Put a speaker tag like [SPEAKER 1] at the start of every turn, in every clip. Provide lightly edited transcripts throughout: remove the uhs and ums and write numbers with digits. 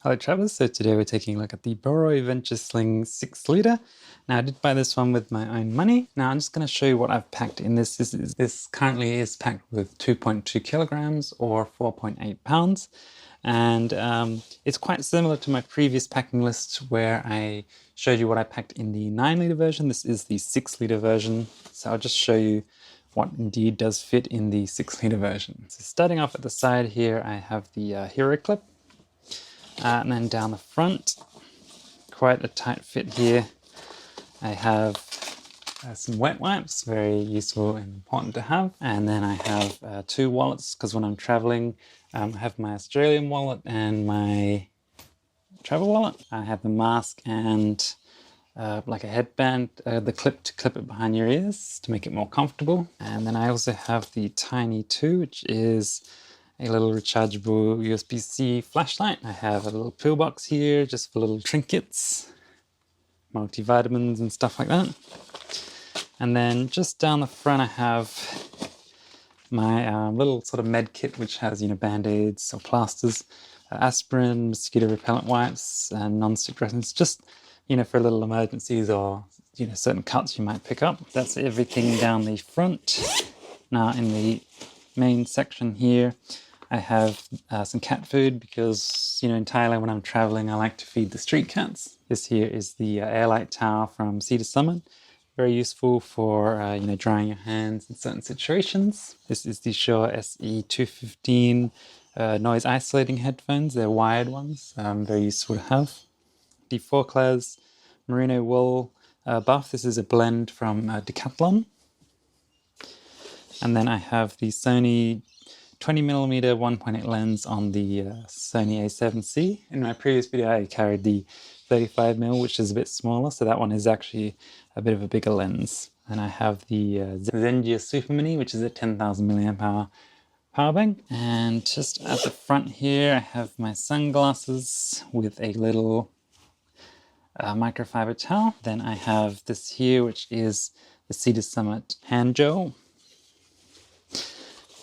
[SPEAKER 1] Hello Travis, so today we're taking a look at the Bellroy Venture Sling 6 litre. Now I did buy this one with my own money. Now I'm just going to show you what I've packed in this. This currently is packed with 2.2 kilograms or 4.8 pounds. And it's quite similar to my previous packing list where I showed you what I packed in the 9 litre version. This is the 6 litre version. So I'll just show you what indeed does fit in the 6 litre version. So starting off at the side here, I have the hero clip. And then down the front, quite a tight fit here. I have some wet wipes, very useful and important to have. And then I have 2 wallets, because when I'm traveling, I have my Australian wallet and my travel wallet. I have the mask and like a headband, the clip to clip it behind your ears to make it more comfortable. And then I also have the Tiny 2, which is a little rechargeable Usbc flashlight. I have a little pillbox here just for little trinkets, multivitamins and stuff like that. And then just down the front I have my little sort of med kit, which has, band-aids or plasters, aspirin, mosquito repellent wipes, and non-stick dressings, just, for little emergencies or, certain cuts you might pick up. That's everything down the front. Now in the main section here, I have some cat food because, in Thailand when I'm traveling, I like to feed the street cats. This here is the Airlight towel from Sea to Summit. Very useful for, drying your hands in certain situations. This is the Shure SE215 noise isolating headphones. They're wired ones, very useful to have. The Class merino wool buff. This is a blend from Decathlon. And then I have the Sony 20mm 1.8 lens on the Sony a7C. In my previous video I carried the 35mm, which is a bit smaller, so that one is actually a bit of a bigger lens. And I have the Zengia Super Mini, which is a 10,000 milliamp hour power bank. And just at the front here I have my sunglasses with a little microfiber towel. Then I have this here, which is the Sea to Summit hand gel.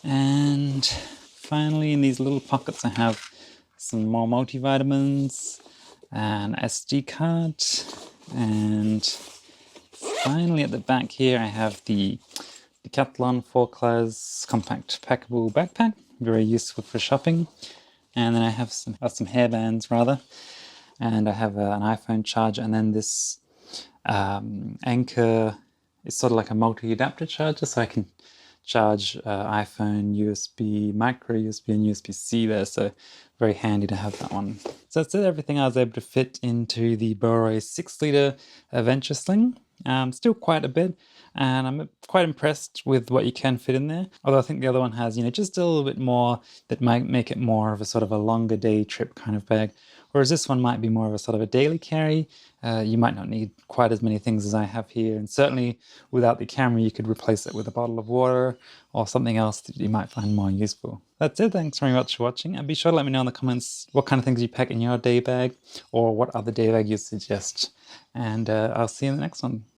[SPEAKER 1] And finally, in these little pockets I have some more multivitamins, an SD card, and finally at the back here I have the Decathlon 4-Class compact packable backpack, very useful for shopping. And then I have some hairbands rather, and I have an iPhone charger, and then this Anchor is sort of like a multi-adapter charger, so I can charge iPhone, USB, micro USB and USB-C there, so very handy to have that one. So that's everything I was able to fit into the Bellroy 6 litre Venture Sling. Still quite a bit, and I'm quite impressed with what you can fit in there. Although I think the other one has, just a little bit more that might make it more of a sort of a longer day trip kind of bag. Whereas this one might be more of a sort of a daily carry. You might not need quite as many things as I have here. And certainly without the camera, you could replace it with a bottle of water or something else that you might find more useful. That's it. Thanks very much for watching. And be sure to let me know in the comments what kind of things you pack in your day bag or what other day bag you suggest. And I'll see you in the next one.